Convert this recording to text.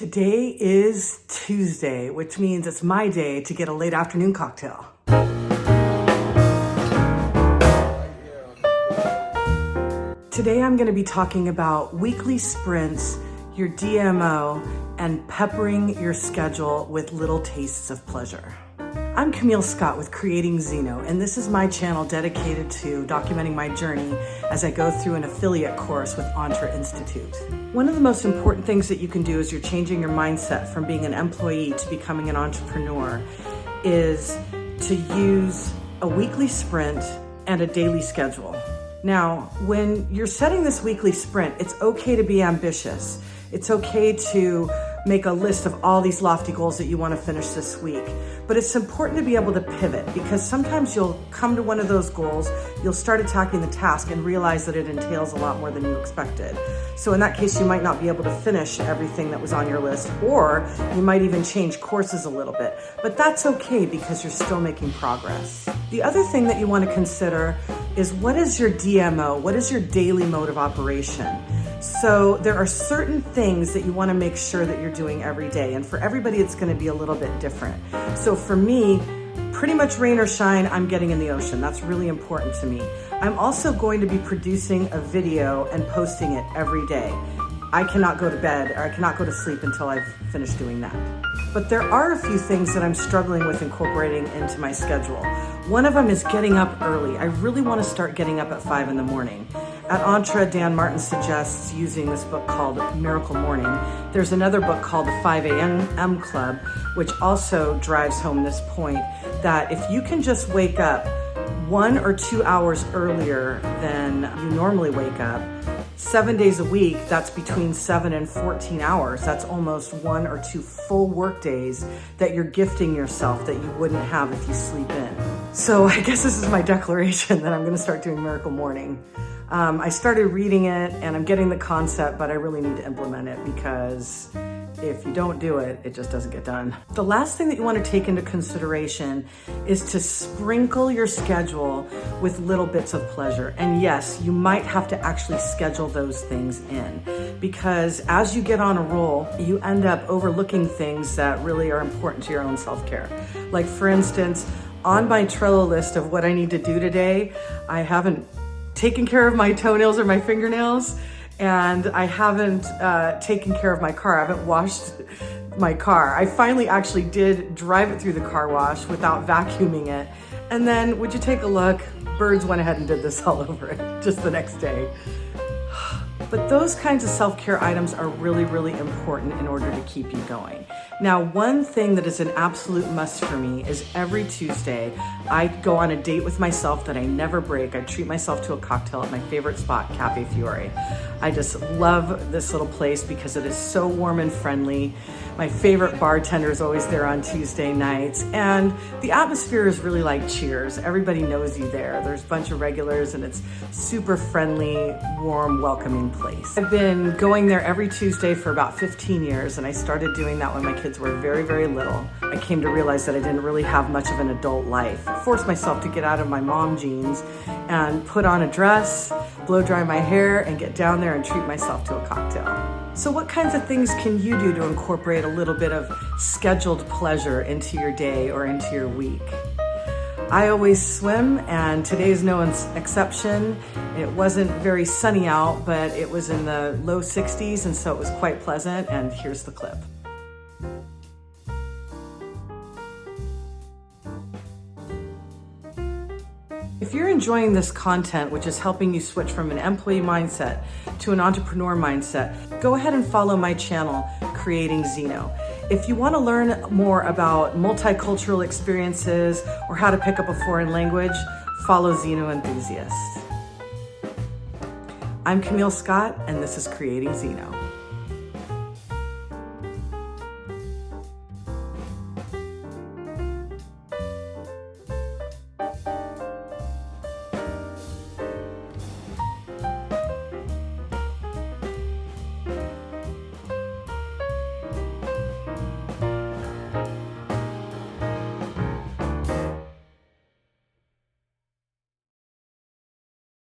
Today is Tuesday, which means it's my day to get a late afternoon cocktail. Today I'm going to be talking about weekly sprints, your DMO, and peppering your schedule with little tastes of pleasure. I'm Camille Scott with Creating Zeno, and this is my channel dedicated to documenting my journey as I go through an affiliate course with Entre Institute. One of the most important things that you can do as you're changing your mindset from being an employee to becoming an entrepreneur is to use a weekly sprint and a daily schedule. Now, when you're setting this weekly sprint, it's okay to be ambitious. It's okay to make a list of all these lofty goals that you want to finish this week. But it's important to be able to pivot, because sometimes you'll come to one of those goals, you'll start attacking the task and realize that it entails a lot more than you expected. So in that case, you might not be able to finish everything that was on your list, or you might even change courses a little bit. But that's okay, because you're still making progress. The other thing that you want to consider is, what is your DMO? What is your daily mode of operation? So there are certain things that you want to make sure that you're doing every day. And for everybody, it's going to be a little bit different. So for me, pretty much rain or shine, I'm getting in the ocean. That's really important to me. I'm also going to be producing a video and posting it every day. I cannot go to bed, or I cannot go to sleep until I've finished doing that. But there are a few things that I'm struggling with incorporating into my schedule. One of them is getting up early. I really want to start getting up at 5 in the morning. At Entre, Dan Martin suggests using this book called Miracle Morning. There's another book called The 5 a.m. Club, which also drives home this point that if you can just wake up 1 or 2 hours earlier than you normally wake up, 7 days a week, that's between 7 and 14 hours. That's almost 1 or 2 full work days that you're gifting yourself that you wouldn't have if you sleep in. So I guess this is my declaration that I'm going to start doing Miracle Morning. I started reading it and I'm getting the concept, but I really need to implement it, because if you don't do it, it just doesn't get done. The last thing that you want to take into consideration is to sprinkle your schedule with little bits of pleasure. And yes, you might have to actually schedule those things in, because as you get on a roll, you end up overlooking things that really are important to your own self-care. Like, for instance, on my Trello list of what I need to do today, I haven't taken care of my toenails or my fingernails, and I haven't taken care of my car. I haven't washed my car. I finally actually did drive it through the car wash without vacuuming it. And then, would you take a look? Birds went ahead and did this all over it just the next day. But those kinds of self-care items are really, really important in order to keep you going. Now, one thing that is an absolute must for me is every Tuesday, I go on a date with myself that I never break. I treat myself to a cocktail at my favorite spot, Cafe Fiore. I just love this little place because it is so warm and friendly. My favorite bartender is always there on Tuesday nights, and the atmosphere is really like Cheers. Everybody knows you there. There's a bunch of regulars, and it's super friendly, warm, welcoming place. I've been going there every Tuesday for about 15 years, and I started doing that when my kids were very, very little. I came to realize that I didn't really have much of an adult life. I forced myself to get out of my mom jeans and put on a dress, blow dry my hair, and get down there and treat myself to a cocktail. So what kinds of things can you do to incorporate a little bit of scheduled pleasure into your day or into your week? I always swim, and today is no exception. It wasn't very sunny out, but it was in the low 60s, and so it was quite pleasant, and here's the clip. If you're enjoying this content, which is helping you switch from an employee mindset to an entrepreneur mindset, go ahead and follow my channel, Creating Zeno. If you want to learn more about multicultural experiences or how to pick up a foreign language, follow Zeno Enthusiast. I'm Camille Scott, and this is Creating Zeno.